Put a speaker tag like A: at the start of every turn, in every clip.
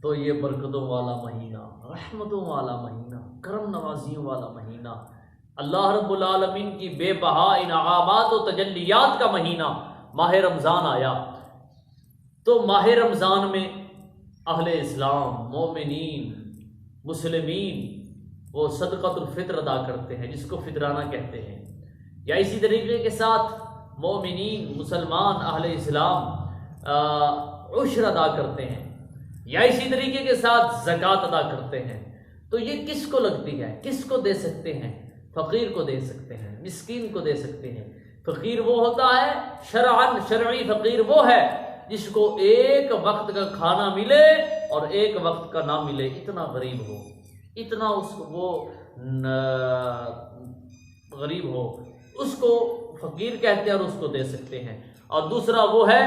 A: تو یہ برکتوں والا مہینہ، رحمتوں والا مہینہ، کرم نوازیوں والا مہینہ، اللہ رب العالمین کی بے بہا انعامات و تجلیات کا مہینہ ماہ رمضان آیا۔ تو ماہ رمضان میں اہل اسلام، مومنین، مسلمین وہ صدقۃ الفطر ادا کرتے ہیں، جس کو فطرانہ کہتے ہیں، یا اسی طریقے کے ساتھ مومنین، مسلمان، اہل اسلام عشر ادا کرتے ہیں، یا اسی طریقے کے ساتھ زکوٰۃ ادا کرتے ہیں۔ تو یہ کس کو لگتی ہے؟ کس کو دے سکتے ہیں؟ فقیر کو دے سکتے ہیں، مسکین کو دے سکتے ہیں۔ فقیر وہ ہوتا ہے شرعاً، شرعی فقیر وہ ہے جس کو ایک وقت کا کھانا ملے اور ایک وقت کا نہ ملے، اتنا غریب ہو، اتنا وہ غریب ہو، اس کو فقیر کہتے ہیں اور اس کو دے سکتے ہیں۔ اور دوسرا وہ ہے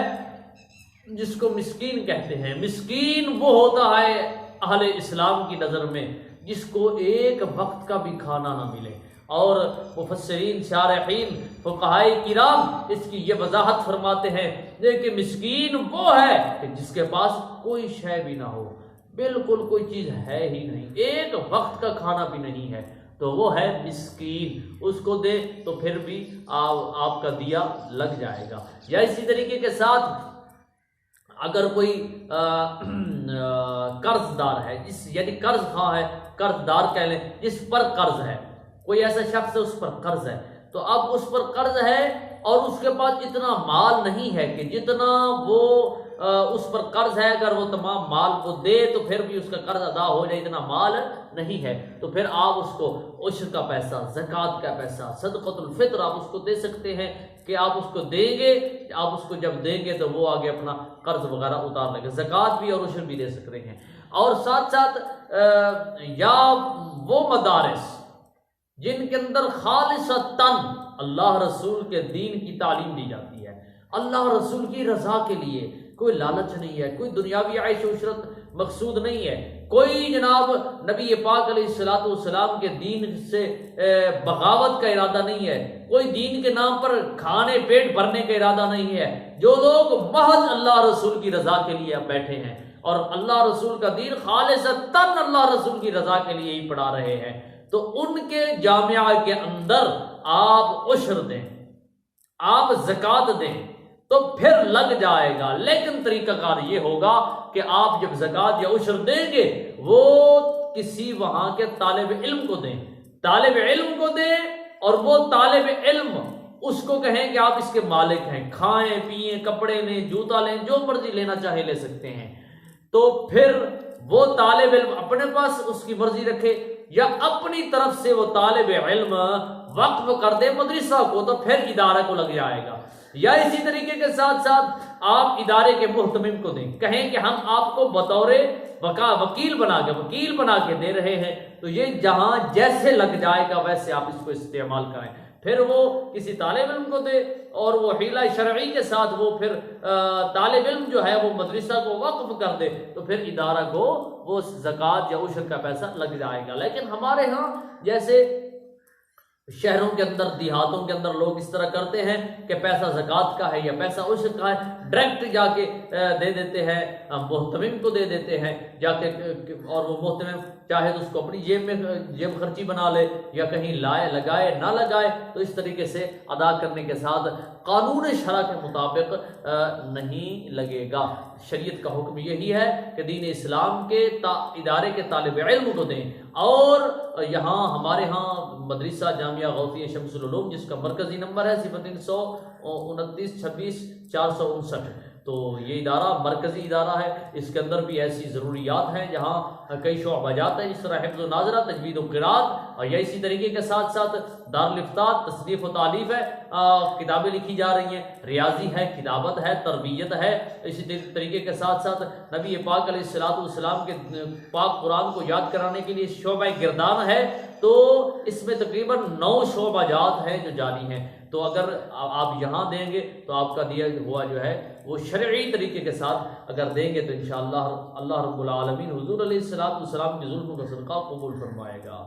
A: جس کو مسکین کہتے ہیں۔ مسکین وہ ہوتا ہے اہل اسلام کی نظر میں جس کو ایک وقت کا بھی کھانا نہ ملے۔ اور مفسرین، شارحین، فقہائے کرام اس کی یہ وضاحت فرماتے ہیں کہ مسکین وہ ہے کہ جس کے پاس کوئی شے بھی نہ ہو، بالکل کوئی چیز ہے ہی نہیں، ایک وقت کا کھانا بھی نہیں ہے، تو وہ ہے مسکین۔ اس کو دے تو پھر بھی آپ کا دیا لگ جائے گا۔ یا اسی طریقے کے ساتھ اگر کوئی قرض دار ہے، یعنی قرض خواہ ہے، قرض دار کہہ لیں، جس پر قرض ہے، کوئی ایسا شخص ہے اس پر قرض ہے، تو اب اس پر قرض ہے اور اس کے پاس اتنا مال نہیں ہے کہ جتنا وہ اس پر قرض ہے، اگر وہ تمام مال کو دے تو پھر بھی اس کا قرض ادا ہو جائے، اتنا مال نہیں ہے، تو پھر آپ اس کو عشر کا پیسہ، زکوٰۃ کا پیسہ، صدقۃ الفطر آپ اس کو دے سکتے ہیں کہ آپ اس کو دیں گے، آپ اس کو جب دیں گے تو وہ آگے اپنا قرض وغیرہ اتار لیں گے، زکوٰۃ بھی اور عشر بھی دے سکتے ہیں۔ اور ساتھ ساتھ یا وہ مدارس جن کے اندر خالصتاً اللہ رسول کے دین کی تعلیم دی جاتی ہے، اللہ رسول کی رضا کے لیے، کوئی لالچ نہیں ہے، کوئی دنیاوی عیش و عشرت مقصود نہیں ہے، کوئی جناب نبی پاک علیہ الصلوۃ والسلام کے دین سے بغاوت کا ارادہ نہیں ہے، کوئی دین کے نام پر کھانے پیٹ بھرنے کا ارادہ نہیں ہے۔ جو لوگ محض اللہ رسول کی رضا کے لیے اب بیٹھے ہیں اور اللہ رسول کا دین خالصتاً اللہ رسول کی رضا کے لیے ہی پڑھا رہے ہیں، تو ان کے جامعہ کے اندر آپ عشر دیں، آپ زکوٰۃ دیں تو پھر لگ جائے گا۔ لیکن طریقہ کار یہ ہوگا کہ آپ جب زکوٰۃ یا عشر دیں گے وہ کسی وہاں کے طالب علم کو دیں، طالب علم کو دیں، اور وہ طالب علم اس کو کہیں کہ آپ اس کے مالک ہیں، کھائیں پیئیں، کپڑے لیں، جوتا لیں، جو مرضی لینا چاہے لے سکتے ہیں۔ تو پھر وہ طالب علم اپنے پاس اس کی مرضی رکھے یا اپنی طرف سے وہ طالب علم وقف کر دے مدرسہ کو، تو پھر ادارے کو لگ جائے گا۔ یا اسی طریقے کے ساتھ ساتھ آپ ادارے کے محتمم کو دیں، کہیں کہ ہم آپ کو بطور وکیل بنا کے دے رہے ہیں، تو یہ جہاں جیسے لگ جائے گا ویسے آپ اس کو استعمال کریں۔ پھر وہ کسی طالب علم کو دے اور وہ حیلہ شرعی کے ساتھ وہ پھر طالب علم جو ہے وہ مدرسہ کو وقف کر دے، تو پھر ادارہ کو وہ زکوٰۃ یا عشر کا پیسہ لگ جائے گا۔ لیکن ہمارے ہاں جیسے شہروں کے اندر، دیہاتوں کے اندر لوگ اس طرح کرتے ہیں کہ پیسہ زکوٰۃ کا ہے یا پیسہ عشر کا ہے، ڈائریکٹ جا کے دے دیتے ہیں، محتمم کو دے دیتے ہیں جا کے، اور وہ محتمم چاہے تو اس کو اپنی جیب خرچی بنا لے یا کہیں لگائے نہ لگائے، تو اس طریقے سے ادا کرنے کے ساتھ قانون شرع کے مطابق نہیں لگے گا۔ شریعت کا حکم یہی ہے کہ دین اسلام کے ادارے کے طالب علم کو دیں۔ اور یہاں ہمارے ہاں مدرسہ جامعہ غوثیہ شمس العلوم جس کا مرکزی نمبر ہے 0329 26 459، تو یہ ادارہ مرکزی ادارہ ہے، اس کے اندر بھی ایسی ضروریات ہیں جہاں کئی شعبہ جات ہیں، جس طرح حفظ و ناظرہ، تجوید و قرات، اور یا اسی طریقے کے ساتھ ساتھ دارالفتات، تصنیف و تالیف ہے، کتابیں لکھی جا رہی ہیں، ریاضی ہے، کتابت ہے، تربیت ہے، اسی طریقے کے ساتھ ساتھ نبی پاک علیہ الصلوۃ والسلام کے پاک قرآن کو یاد کرانے کے لیے شعبہ گردان ہے، تو اس میں تقریباً 9 شعبہ جات ہیں جو جاری ہیں۔ تو اگر آپ یہاں دیں گے تو آپ کا دیا ہوا جو ہے وہ شرعی طریقے کے ساتھ اگر دیں گے تو انشاءاللہ اللہ رب العالمین حضور علیہ الصلوۃ والسلام کے ظلم کا صدقہ قبول فرمائے گا۔